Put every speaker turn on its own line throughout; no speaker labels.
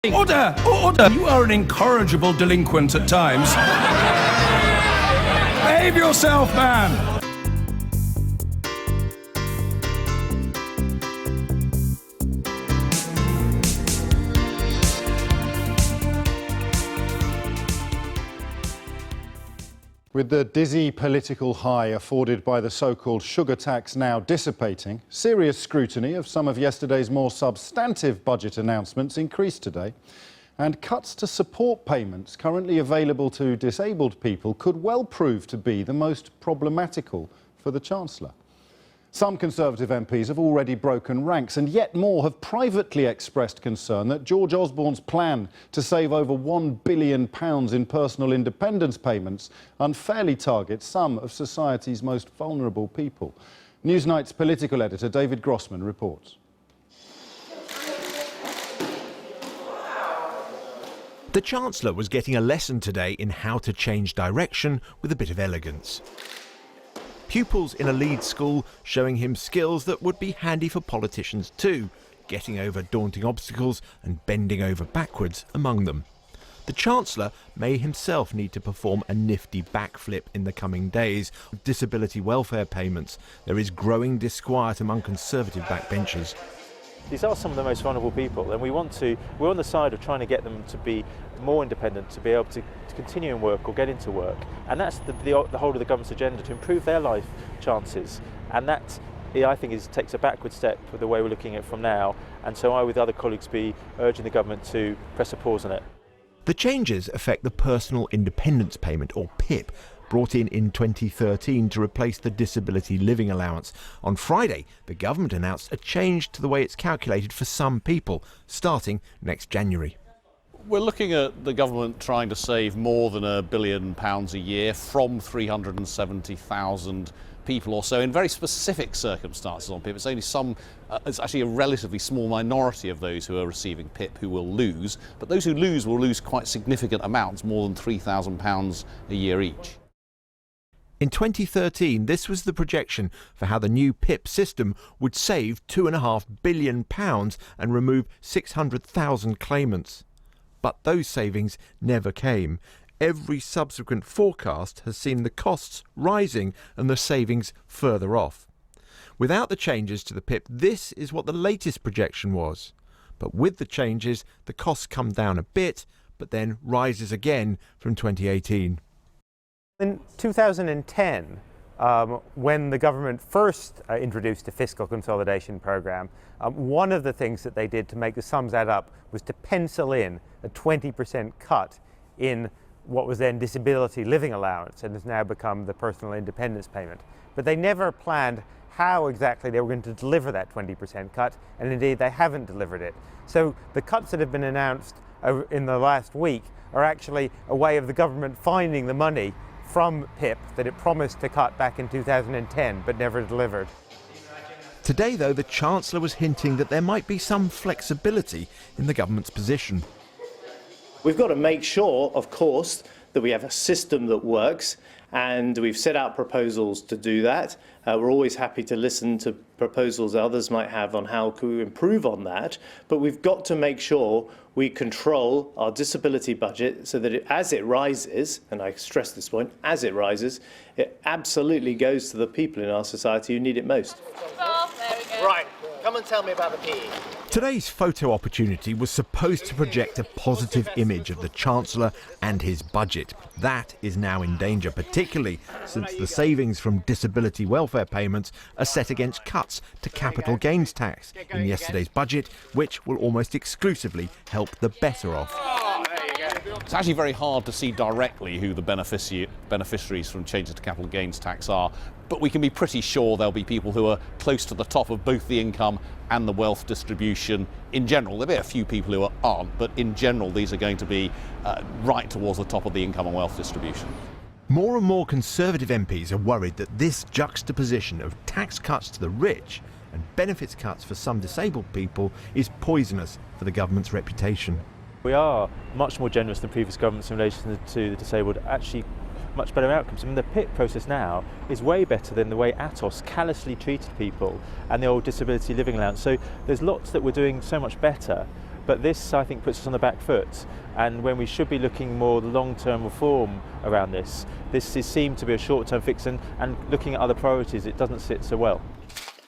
Order! Order! You are an incorrigible delinquent at times. Behave yourself, man!
With the dizzy political high afforded by the so-called sugar tax now dissipating, serious scrutiny of some of yesterday's more substantive budget announcements increased today, and cuts to support payments currently available to disabled people could well prove to be the most problematical for the Chancellor. Some Conservative MPs have already broken ranks, and yet more have privately expressed concern that George Osborne's plan to save over £1 billion in personal independence payments unfairly targets some of society's most vulnerable people. Newsnight's political editor David Grossman reports.
The Chancellor was getting a lesson today in how to change direction with a bit of elegance. Pupils in a Leeds school showing him skills that would be handy for politicians too, getting over daunting obstacles and bending over backwards among them. The Chancellor may himself need to perform a nifty backflip in the coming days. Disability welfare payments. There is growing disquiet among Conservative backbenchers.
These are some of the most vulnerable people, and we're on the side of trying to get them to be more independent, to be able to continue in work or get into work. And that's the whole of the government's agenda, to improve their life chances. And that, I think, takes a backward step with the way we're looking at it from now. And so I, with other colleagues, be urging the government to press a pause on it.
The changes affect the Personal Independence Payment, or PIP, brought in 2013 to replace the Disability Living Allowance. On Friday, the government announced a change to the way it's calculated for some people, starting next January.
We're looking at the government trying to save more than £1 billion a year from 370,000 people or so in very specific circumstances on PIP. It's actually a relatively small minority of those who are receiving PIP who will lose, but those who lose will lose quite significant amounts, more than £3,000 a year each.
In 2013, this was the projection for how the new PIP system would save £2.5 billion and remove 600,000 claimants. But those savings never came. Every subsequent forecast has seen the costs rising and the savings further off. Without the changes to the PIP, this is what the latest projection was. But with the changes, the costs come down a bit, but then rises again from 2018.
In 2010, when the government first introduced a fiscal consolidation programme, one of the things that they did to make the sums add up was to pencil in a 20% cut in what was then disability living allowance and has now become the personal independence payment. But they never planned how exactly they were going to deliver that 20% cut, and indeed they haven't delivered it. So the cuts that have been announced in the last week are actually a way of the government finding the money from PIP that it promised to cut back in 2010 but never delivered.
Today, though, the Chancellor was hinting that there might be some flexibility in the government's position.
We've got to make sure, of course, that we have a system that works, and we've set out proposals to do that. We're always happy to listen to proposals others might have on how to improve on that, but we've got to make sure we control our disability budget so that as it rises, and I stress this point, as it rises, it absolutely goes to the people in our society who need it most.
Right, come and tell me about the PE.
Today's photo opportunity was supposed to project a positive image of the Chancellor and his budget. That is now in danger, particularly since the savings from disability welfare payments are set against cuts to capital gains tax in yesterday's budget, which will almost exclusively help the better off.
It's actually very hard to see directly who the beneficiaries from changes to capital gains tax are, but we can be pretty sure there'll be people who are close to the top of both the income and the wealth distribution in general. There'll be a few people who aren't, but in general these are going to be right towards the top of the income and wealth distribution.
More and more Conservative MPs are worried that this juxtaposition of tax cuts to the rich and benefits cuts for some disabled people is poisonous for the government's reputation.
We are much more generous than previous governments in relation to the disabled, actually much better outcomes. I mean, the PIP process now is way better than the way Atos callously treated people and the old disability living allowance. So there's lots that we're doing so much better, But this, I think, puts us on the back foot. And when we should be looking more long-term reform around this, seemed to be a short-term fix, and looking at other priorities, it doesn't sit so well.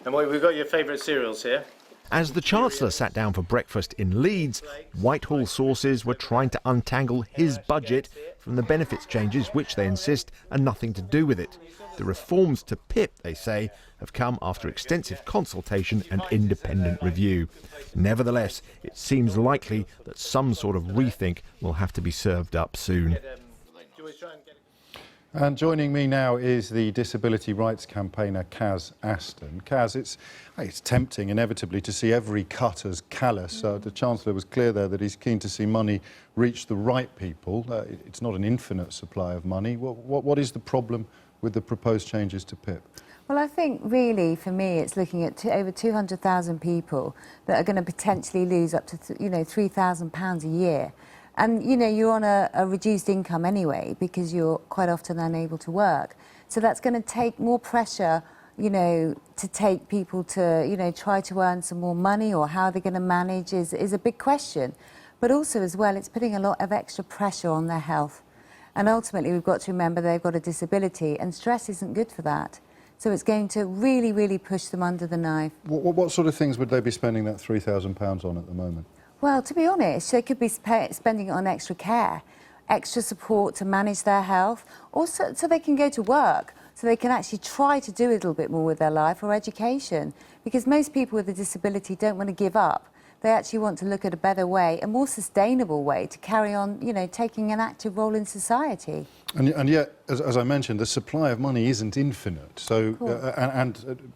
And we've got your favourite cereals here.
As the Chancellor sat down for breakfast in Leeds, Whitehall sources were trying to untangle his budget from the benefits changes, which they insist are nothing to do with it. The reforms to PIP, they say, have come after extensive consultation and independent review. Nevertheless, it seems likely that some sort of rethink will have to be served up soon.
And joining me now is the disability rights campaigner Kaz Aston. Kaz, it's tempting inevitably to see every cut as callous. The Chancellor was clear there that he's keen to see money reach the right people. It's not an infinite supply of money. What is the problem with the proposed changes to PIP?
Well, I think really for me it's looking at over 200,000 people that are going to potentially lose up to £3,000 a year. And, you're on a reduced income anyway because you're quite often unable to work. So that's going to take more pressure, to take people to, try to earn some more money, or how they're going to manage is a big question. But also as well, it's putting a lot of extra pressure on their health. And ultimately we've got to remember they've got a disability, and stress isn't good for that. So it's going to really, really push them under the knife.
What sort of things would they be spending that £3,000 on at the moment?
Well, to be honest, they could be spending it on extra care, extra support to manage their health, also so they can go to work, so they can actually try to do a little bit more with their life, or education. Because most people with a disability don't want to give up. They actually want to look at a better way, a more sustainable way to carry on, taking an active role in society.
And yet, as I mentioned, the supply of money isn't infinite. So,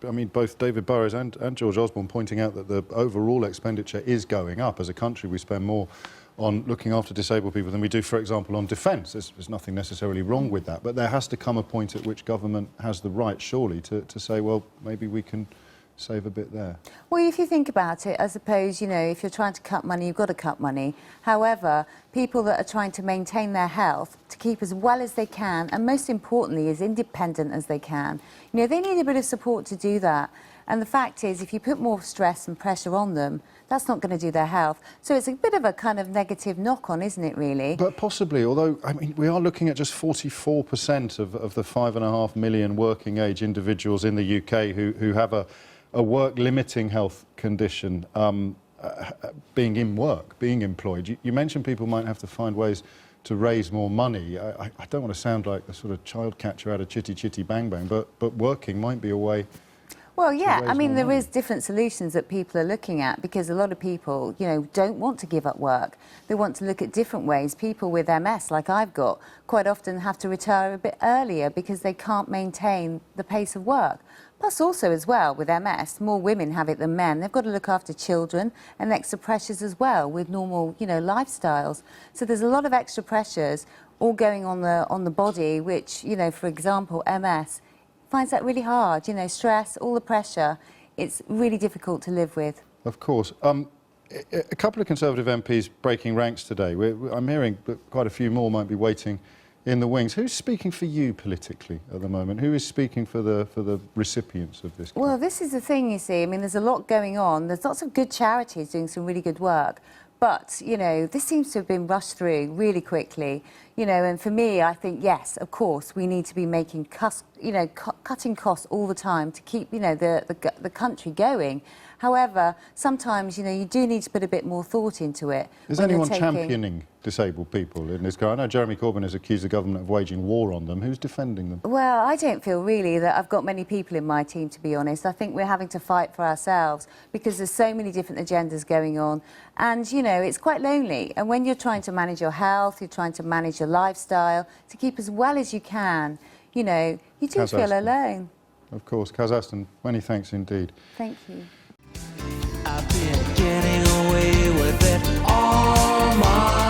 I mean, both David Burrows and George Osborne pointing out that the overall expenditure is going up. As a country, we spend more on looking after disabled people than we do, for example, on defence. There's nothing necessarily wrong with that. But there has to come a point at which government has the right, surely, to say, well, maybe we can save a bit there.
Well, if you think about it, I suppose, if you're trying to cut money, you've got to cut money. However, people that are trying to maintain their health, to keep as well as they can, and most importantly, as independent as they can, they need a bit of support to do that. And the fact is, if you put more stress and pressure on them, that's not going to do their health. So it's a bit of a kind of negative knock-on, isn't it, really?
But possibly, although, I mean, we are looking at just 44% of the 5.5 million working-age individuals in the UK who have a work-limiting health condition, being in work, being employed. You mentioned people might have to find ways to raise more money. I don't want to sound like the sort of child catcher out of Chitty Chitty Bang Bang, but working might be a way.
Well, yeah, I mean, there is different solutions that people are looking at, because a lot of people, don't want to give up work. They want to look at different ways. People with MS, like I've got, quite often have to retire a bit earlier because they can't maintain the pace of work. Plus also as well, with MS, more women have it than men. They've got to look after children and extra pressures as well with normal, lifestyles. So there's a lot of extra pressures all going on the body, which, for example, MS finds that really hard. Stress, all the pressure, it's really difficult to live with.
Of course. A couple of Conservative MPs breaking ranks today. I'm hearing that quite a few more might be waiting in the wings. Who's speaking for you politically at the moment? Who is speaking for the recipients of this?
Well, this is the thing, you see. I mean, there's a lot going on. There's lots of good charities doing some really good work. But, this seems to have been rushed through really quickly. And for me, I think, yes, of course, we need to be making cutting costs all the time to keep, the country going. However, sometimes, you do need to put a bit more thought into it.
Is anyone championing disabled people in this? I know Jeremy Corbyn has accused the government of waging war on them. Who's defending them?
Well, I don't feel really that I've got many people in my team, to be honest. I think we're having to fight for ourselves because there's so many different agendas going on. And, it's quite lonely. And when you're trying to manage your health, you're trying to manage your lifestyle, to keep as well as you can, you do feel alone.
Of course. Kaz Aston, many thanks indeed.
Thank you.
I've been getting away with it all my